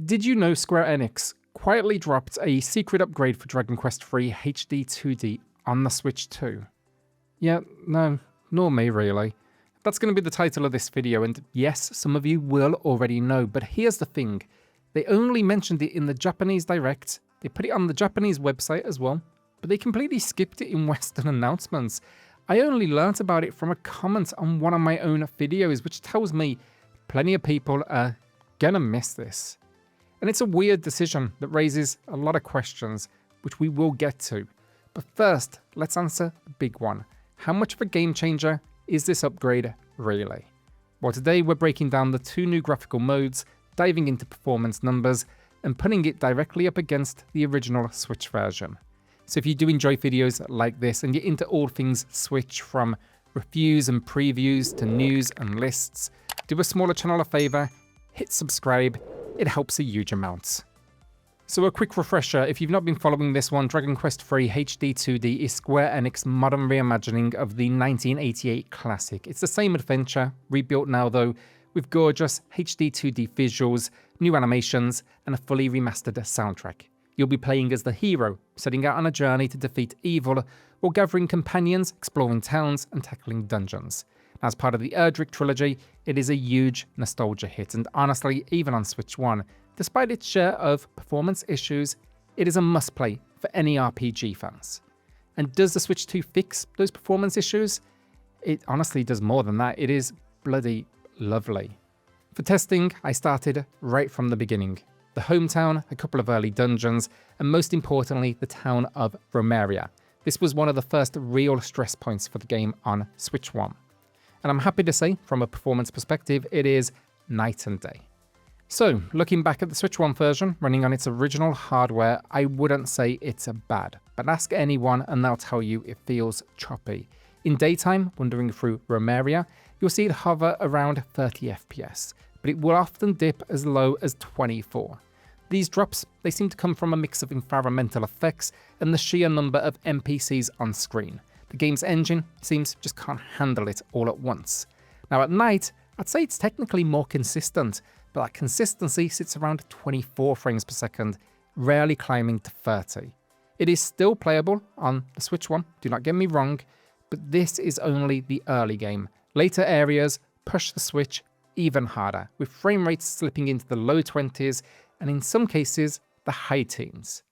Did you know Square Enix quietly dropped a secret upgrade for Dragon Quest III HD-2D on the Switch 2? Yeah, no, nor me really. That's going to be the title of this video, and yes, some of you will already know, but here's the thing. They only mentioned it in the Japanese Direct, they put it on the Japanese website as well, but they completely skipped it in Western announcements. I only learnt about it from a comment on one of my own videos, which tells me plenty of people are gonna miss this. And it's a weird decision that raises a lot of questions, which we will get to. But first, let's answer the big one. How much of a game changer is this upgrade really? Well, today we're breaking down the two new graphical modes, diving into performance numbers, and putting it directly up against the original Switch version. So if you do enjoy videos like this and you're into all things Switch, from reviews and previews to news and lists, do a smaller channel a favour, hit subscribe. It helps a huge amount. So a quick refresher, if you've not been following this one, Dragon Quest III HD-2D is Square Enix modern reimagining of the 1988 classic. It's the same adventure, rebuilt now though, with gorgeous HD-2D visuals, new animations, and a fully remastered soundtrack. You'll be playing as the hero, setting out on a journey to defeat evil, while gathering companions, exploring towns, and tackling dungeons. As part of the Erdrick Trilogy, it is a huge nostalgia hit, and honestly, even on Switch 1, despite its share of performance issues, it is a must-play for any RPG fans. And does the Switch 2 fix those performance issues? It honestly does more than that. It is bloody lovely. For testing, I started right from the beginning. The hometown, a couple of early dungeons, and most importantly, the town of Romeria. This was one of the first real stress points for the game on Switch 1. And I'm happy to say, from a performance perspective, it is night and day. So, looking back at the Switch 1 version, running on its original hardware, I wouldn't say it's bad, but ask anyone and they'll tell you it feels choppy. In daytime, wandering through Romeria, you'll see it hover around 30 FPS, but it will often dip as low as 24. These drops, they seem to come from a mix of environmental effects and the sheer number of NPCs on screen. The game's engine seems just can't handle it all at once. Now at night, I'd say it's technically more consistent, but that consistency sits around 24 frames per second, rarely climbing to 30. It is still playable on the Switch 1, do not get me wrong, but this is only the early game. Later areas push the Switch even harder, with frame rates slipping into the low 20s and in some cases the high teens.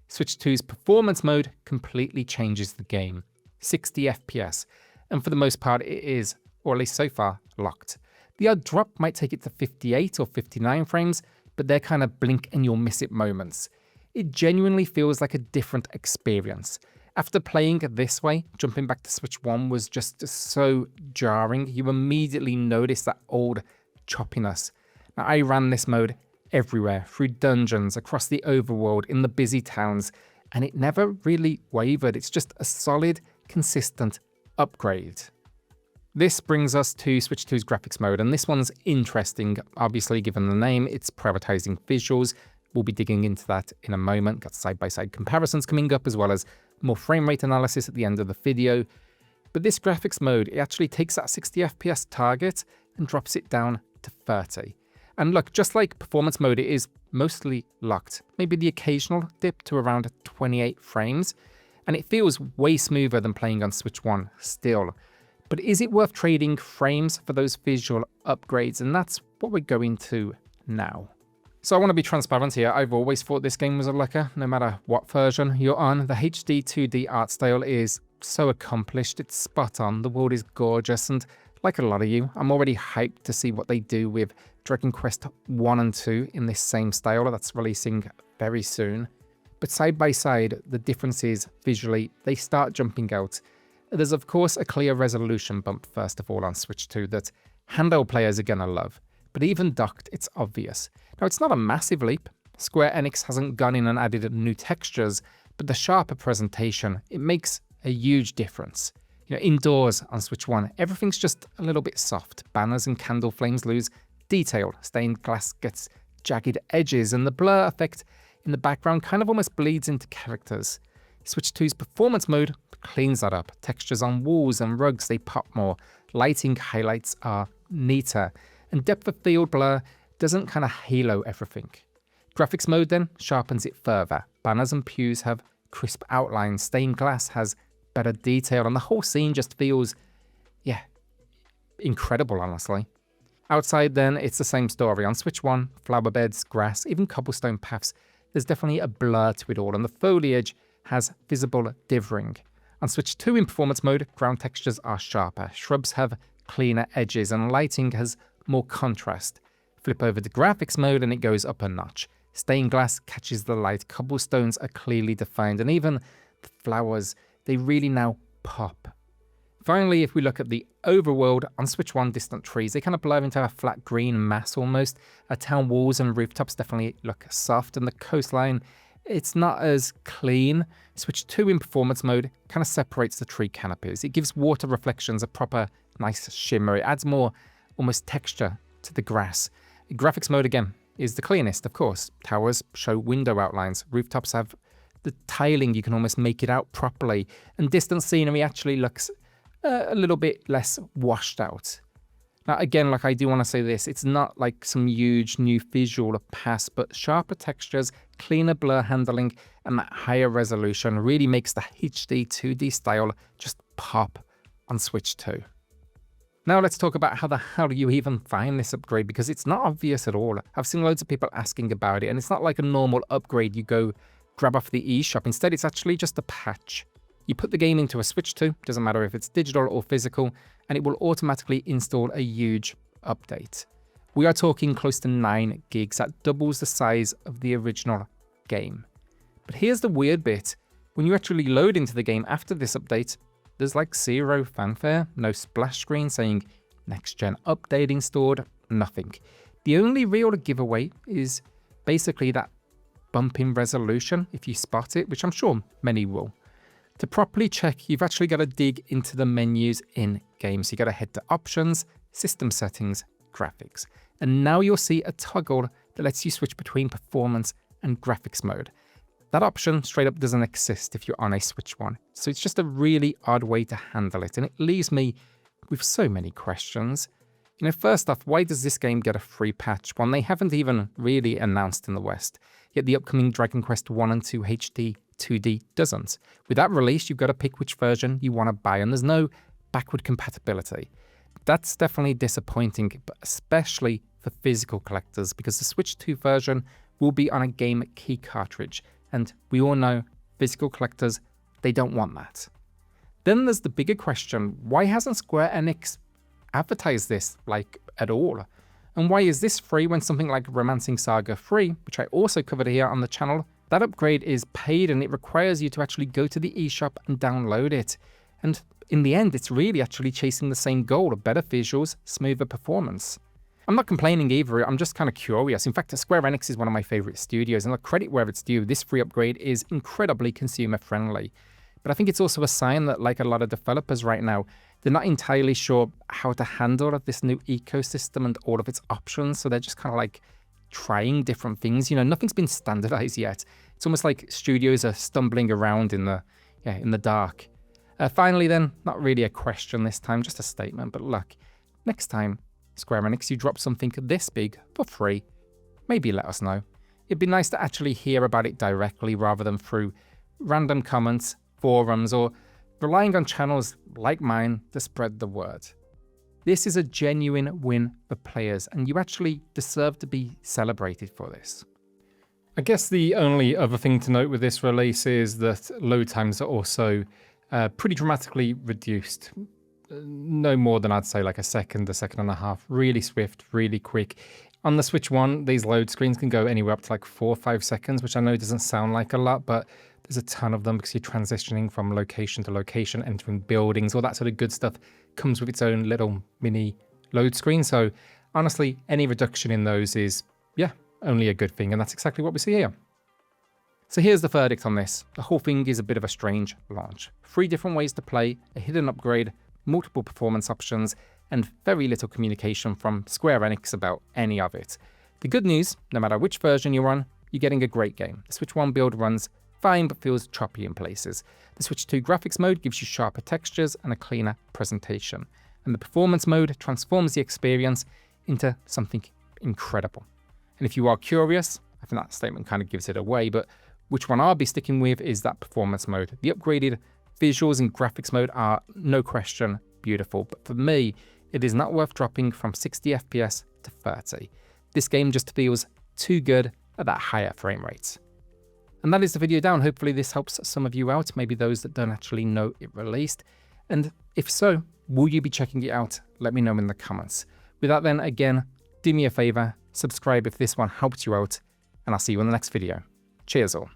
Switch 2's performance mode completely changes the game. 60 FPS, and for the most part it is, or at least so far, locked. The odd drop might take it to 58 or 59 frames, but they're kind of blink and you'll miss it moments. It genuinely feels like a different experience. After playing it this way, jumping back to Switch 1 was just so jarring. You immediately notice that old choppiness. Now, I ran this mode everywhere, through dungeons, across the overworld, in the busy towns, and it never really wavered. It's just a solid, consistent upgrade. This brings us to Switch 2's graphics mode, and this one's interesting. Obviously, given the name, it's prioritizing visuals. We'll be digging into that in a moment. Got side-by-side comparisons coming up, as well as more frame rate analysis at the end of the video. But this graphics mode, it actually takes that 60 FPS target and drops it down to 30. And look, just like performance mode, it is mostly locked. Maybe the occasional dip to around 28 frames. And it feels way smoother than playing on Switch 1 still. But is it worth trading frames for those visual upgrades? And that's what we're going to now. So I want to be transparent here. I've always thought this game was a looker, no matter what version you're on. The HD 2D art style is so accomplished, it's spot on, the world is gorgeous, and like a lot of you, I'm already hyped to see what they do with Dragon Quest 1 and 2 in this same style that's releasing very soon. But side by side, the differences visually, they start jumping out. There's of course a clear resolution bump first of all on Switch 2 that handheld players are gonna love, but even docked, it's obvious. Now it's not a massive leap. Square Enix hasn't gone in and added new textures, but the sharper presentation, it makes a huge difference. You know, indoors on Switch 1, everything's just a little bit soft. Banners and candle flames lose detail, stained glass gets jagged edges, and the blur effect in the background kind of almost bleeds into characters. Switch 2's performance mode cleans that up. Textures on walls and rugs, they pop more. Lighting highlights are neater. And depth of field blur doesn't kind of halo everything. Graphics mode then sharpens it further. Banners and pews have crisp outlines, stained glass has better detail, and the whole scene just feels, yeah, incredible, honestly. Outside then, it's the same story. On Switch 1, flower beds, grass, even cobblestone paths, there's definitely a blur to it all, and the foliage has visible dithering. On Switch 2 in performance mode, ground textures are sharper, shrubs have cleaner edges, and lighting has more contrast. Flip over to graphics mode and it goes up a notch. Stained glass catches the light, cobblestones are clearly defined, and even the flowers, they really now pop. Finally, if we look at the overworld, on Switch 1, distant trees, they kind of blur into a flat green mass almost. Town walls and rooftops definitely look soft, and the coastline, it's not as clean. Switch 2 in performance mode kind of separates the tree canopies. It gives water reflections a proper nice shimmer. It adds more almost texture to the grass. Graphics mode again is the cleanest, of course. Towers show window outlines. Rooftops have the tiling, you can almost make it out properly. And distant scenery actually looks a little bit less washed out. Now again, like I do want to say this, it's not like some huge new visual pass, but sharper textures, cleaner blur handling, and that higher resolution really makes the HD 2D style just pop on Switch 2. Now let's talk about how the hell you even find this upgrade, because it's not obvious at all. I've seen loads of people asking about it, and it's not like a normal upgrade you go grab off the eShop. Instead, it's actually just a patch. You put the game into a Switch 2, doesn't matter if it's digital or physical, and it will automatically install a huge update. We are talking close to 9 gigs, that doubles the size of the original game. But here's the weird bit, when you actually load into the game after this update, there's like zero fanfare, no splash screen saying next gen update installed, nothing. The only real giveaway is basically that bump in resolution if you spot it, which I'm sure many will. To properly check, you've actually got to dig into the menus in game. So you got to head to options, system settings, graphics. And now you'll see a toggle that lets you switch between performance and graphics mode. That option straight up doesn't exist if you're on a Switch 1. So it's just a really odd way to handle it. And it leaves me with so many questions. You know, first off, why does this game get a free patch when they haven't even really announced in the West? Yet the upcoming Dragon Quest 1 and 2 HD 2D doesn't. With that release, you've got to pick which version you want to buy, and there's no backward compatibility. That's definitely disappointing, but especially for physical collectors, because the Switch 2 version will be on a game key cartridge, and we all know physical collectors, they don't want that. Then there's the bigger question, why hasn't Square Enix advertised this, like, at all? And why is this free when something like Romancing Saga 3, which I also covered here on the channel, that upgrade is paid and it requires you to actually go to the eShop and download it. And in the end, it's really actually chasing the same goal of better visuals, smoother performance. I'm not complaining either, I'm just kind of curious. In fact, Square Enix is one of my favorite studios, and the credit where it's due, this free upgrade is incredibly consumer friendly. But I think it's also a sign that, like a lot of developers right now, they're not entirely sure how to handle this new ecosystem and all of its options, so they're just kind of like trying different things. You know, nothing's been standardized yet. It's almost like studios are stumbling around in the dark. Finally then, not really a question this time, just a statement, but look, next time Square Enix, you drop something this big for free, maybe let us know. It'd be nice to actually hear about it directly rather than through random comments, forums, or relying on channels like mine to spread the word. This is a genuine win for players, and you actually deserve to be celebrated for this. I guess the only other thing to note with this release is that load times are also pretty dramatically reduced. No more than I'd say like a second and a half. Really swift, really quick. On the Switch 1, these load screens can go anywhere up to like 4 or 5 seconds, which I know doesn't sound like a lot, but there's a ton of them because you're transitioning from location to location, entering buildings, all that sort of good stuff comes with its own little mini load screen. So honestly, any reduction in those is, yeah, only a good thing, and that's exactly what we see here. So here's the verdict on this. The whole thing is a bit of a strange launch. 3 different ways to play, a hidden upgrade, multiple performance options, and very little communication from Square Enix about any of it. The good news, no matter which version you're on, you're getting a great game. The Switch 1 build runs fine but feels choppy in places. The Switch 2 graphics mode gives you sharper textures and a cleaner presentation. And the performance mode transforms the experience into something incredible. And if you are curious, I think that statement kind of gives it away, but which one I'll be sticking with is that performance mode. The upgraded visuals and graphics mode are, no question, beautiful, but for me, it is not worth dropping from 60 FPS to 30. This game just feels too good at that higher frame rate. And that is the video down. Hopefully this helps some of you out, maybe those that don't actually know it released. And if so, will you be checking it out? Let me know in the comments. With that then, again, do me a favor, subscribe if this one helped you out, and I'll see you in the next video. Cheers all.